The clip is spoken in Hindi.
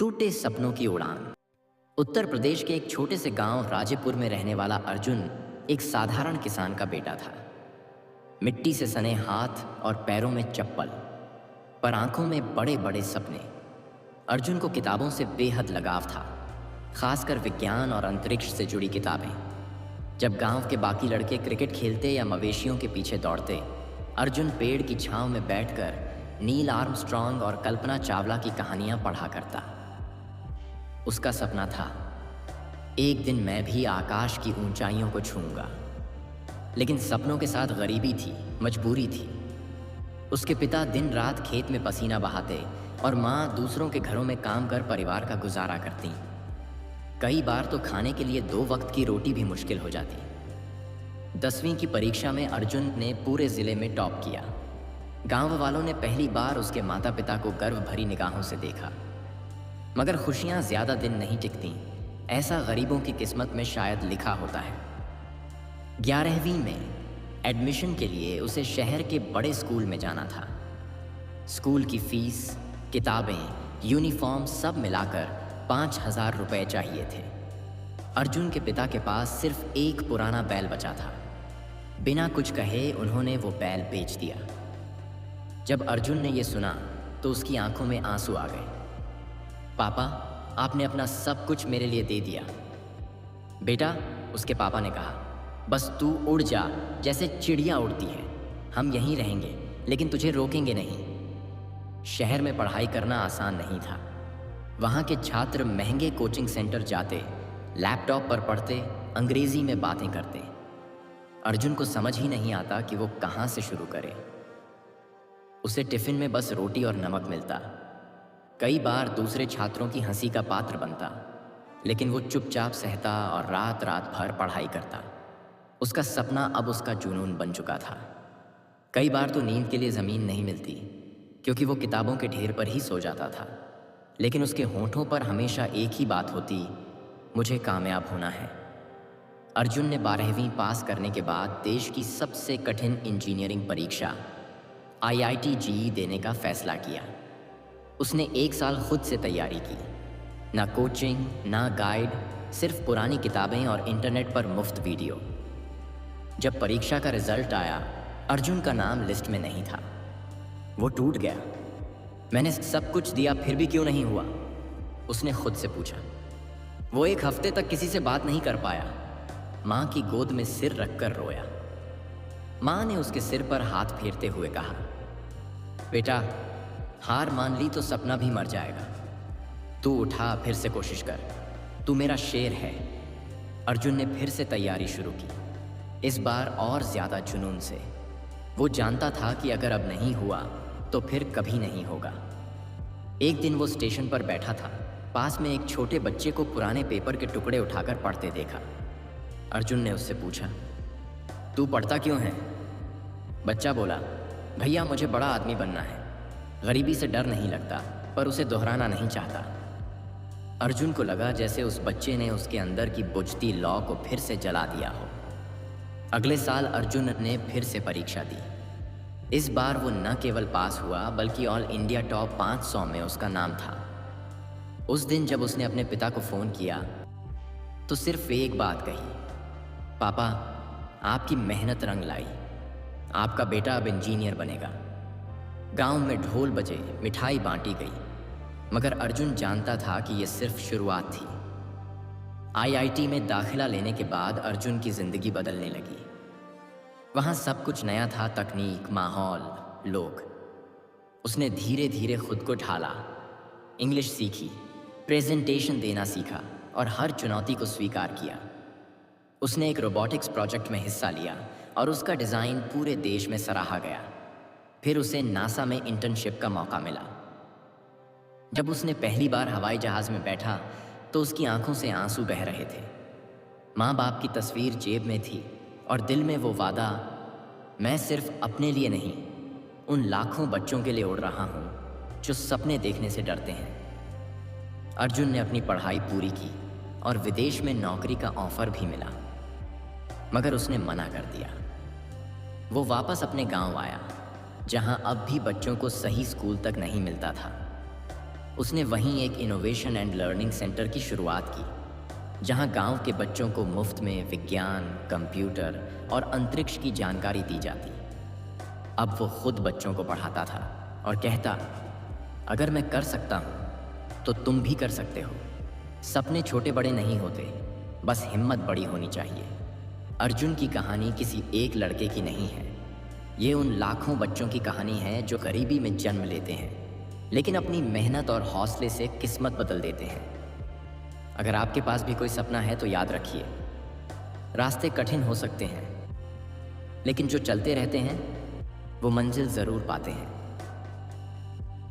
टूटे सपनों की उड़ान। उत्तर प्रदेश के एक छोटे से गांव राजेपुर में रहने वाला अर्जुन एक साधारण किसान का बेटा था। मिट्टी से सने हाथ और पैरों में चप्पल, पर आंखों में बड़े बड़े सपने। अर्जुन को किताबों से बेहद लगाव था, खासकर विज्ञान और अंतरिक्ष से जुड़ी किताबें। जब गांव के बाकी लड़के क्रिकेट खेलते या मवेशियों के पीछे दौड़ते, अर्जुन पेड़ की छांव में बैठकर नील आर्मस्ट्रॉन्ग और कल्पना चावला की कहानियां पढ़ा करता। उसका सपना था, एक दिन मैं भी आकाश की ऊंचाइयों को छूऊंगा। लेकिन सपनों के साथ गरीबी थी, मजबूरी थी। उसके पिता दिन रात खेत में पसीना बहाते और माँ दूसरों के घरों में काम कर परिवार का गुजारा करती। कई बार तो खाने के लिए 2 वक्त की रोटी भी मुश्किल हो जाती। 10वीं की परीक्षा में अर्जुन ने पूरे जिले में टॉप किया। गांव वालों ने पहली बार उसके माता पिता को गर्व भरी निगाहों से देखा। मगर खुशियां ज्यादा दिन नहीं टिकती, ऐसा गरीबों की किस्मत में शायद लिखा होता है। 11वीं में एडमिशन के लिए उसे शहर के बड़े स्कूल में जाना था। स्कूल की फीस, किताबें, यूनिफॉर्म सब मिलाकर 5,000 रुपए चाहिए थे। अर्जुन के पिता के पास सिर्फ एक पुराना बैल बचा था। बिना कुछ कहे उन्होंने वो बैल बेच दिया। जब अर्जुन ने ये सुना तो उसकी आंखों में आंसू आ गए। पापा, आपने अपना सब कुछ मेरे लिए दे दिया। बेटा, उसके पापा ने कहा, बस तू उड़ जा जैसे चिड़िया उड़ती है। हम यहीं रहेंगे, लेकिन तुझे रोकेंगे नहीं। शहर में पढ़ाई करना आसान नहीं था। वहाँ के छात्र महंगे कोचिंग सेंटर जाते, लैपटॉप पर पढ़ते, अंग्रेजी में बातें करते। अर्जुन को समझ ही नहीं आता कि वो कहाँ से शुरू करे। उसे टिफिन में बस रोटी और नमक मिलता। कई बार दूसरे छात्रों की हंसी का पात्र बनता, लेकिन वो चुपचाप सहता और रात रात भर पढ़ाई करता। उसका सपना अब उसका जुनून बन चुका था। कई बार तो नींद के लिए ज़मीन नहीं मिलती, क्योंकि वो किताबों के ढेर पर ही सो जाता था। लेकिन उसके होठों पर हमेशा एक ही बात होती, मुझे कामयाब होना है। अर्जुन ने 12वीं पास करने के बाद देश की सबसे कठिन इंजीनियरिंग परीक्षा IIT JEE देने का फैसला किया। उसने 1 साल खुद से तैयारी की। ना कोचिंग, ना गाइड, सिर्फ पुरानी किताबें और इंटरनेट पर मुफ्त वीडियो। जब परीक्षा का रिजल्ट आया, अर्जुन का नाम लिस्ट में नहीं था। वो टूट गया। मैंने सब कुछ दिया फिर भी क्यों नहीं हुआ? उसने खुद से पूछा। वो 1 हफ्ते तक किसी से बात नहीं कर पाया। माँ की गोद में सिर रखकर रोया। माँ ने उसके सिर पर हाथ फेरते हुए कहा, बेटा, हार मान ली तो सपना भी मर जाएगा। तू उठा, फिर से कोशिश कर। तू मेरा शेर है। अर्जुन ने फिर से तैयारी शुरू की, इस बार और ज्यादा जुनून से। वो जानता था कि अगर अब नहीं हुआ तो फिर कभी नहीं होगा। एक दिन वो स्टेशन पर बैठा था। पास में एक छोटे बच्चे को पुराने पेपर के टुकड़े उठाकर पढ़ते देखा। अर्जुन ने उससे पूछा, तू पढ़ता क्यों है? बच्चा बोला, भैया, मुझे बड़ा आदमी बनना है। गरीबी से डर नहीं लगता, पर उसे दोहराना नहीं चाहता। अर्जुन को लगा जैसे उस बच्चे ने उसके अंदर की बुझती लौ को फिर से जला दिया हो। अगले साल अर्जुन ने फिर से परीक्षा दी। इस बार वो न केवल पास हुआ, बल्कि ऑल इंडिया टॉप 500 में उसका नाम था। उस दिन जब उसने अपने पिता को फ़ोन किया तो सिर्फ एक बात कही, पापा, आपकी मेहनत रंग लाई। आपका बेटा अब इंजीनियर बनेगा। गांव में ढोल बजे, मिठाई बांटी गई। मगर अर्जुन जानता था कि यह सिर्फ शुरुआत थी। IIT में दाखिला लेने के बाद अर्जुन की जिंदगी बदलने लगी। वहां सब कुछ नया था, तकनीक, माहौल, लोग। उसने धीरे धीरे खुद को ढाला, इंग्लिश सीखी, प्रेजेंटेशन देना सीखा और हर चुनौती को स्वीकार किया। उसने एक रोबोटिक्स प्रोजेक्ट में हिस्सा लिया और उसका डिज़ाइन पूरे देश में सराहा गया। फिर उसे नासा में इंटर्नशिप का मौका मिला। जब उसने पहली बार हवाई जहाज़ में बैठा तो उसकी आंखों से आंसू बह रहे थे। माँ बाप की तस्वीर जेब में थी और दिल में वो वादा, मैं सिर्फ अपने लिए नहीं, उन लाखों बच्चों के लिए उड़ रहा हूँ जो सपने देखने से डरते हैं। अर्जुन ने अपनी पढ़ाई पूरी की और विदेश में नौकरी का ऑफर भी मिला, मगर उसने मना कर दिया। वो वापस अपने गांव आया, जहां अब भी बच्चों को सही स्कूल तक नहीं मिलता था। उसने वहीं एक इनोवेशन एंड लर्निंग सेंटर की शुरुआत की, जहां गांव के बच्चों को मुफ्त में विज्ञान, कंप्यूटर और अंतरिक्ष की जानकारी दी जाती। अब वो खुद बच्चों को पढ़ाता था और कहता, अगर मैं कर सकता हूँ तो तुम भी कर सकते हो। सपने छोटे बड़े नहीं होते, बस हिम्मत बड़ी होनी चाहिए। अर्जुन की कहानी किसी एक लड़के की नहीं है, ये उन लाखों बच्चों की कहानी है जो गरीबी में जन्म लेते हैं, लेकिन अपनी मेहनत और हौसले से किस्मत बदल देते हैं। अगर आपके पास भी कोई सपना है तो याद रखिए, रास्ते कठिन हो सकते हैं, लेकिन जो चलते रहते हैं वो मंजिल ज़रूर पाते हैं।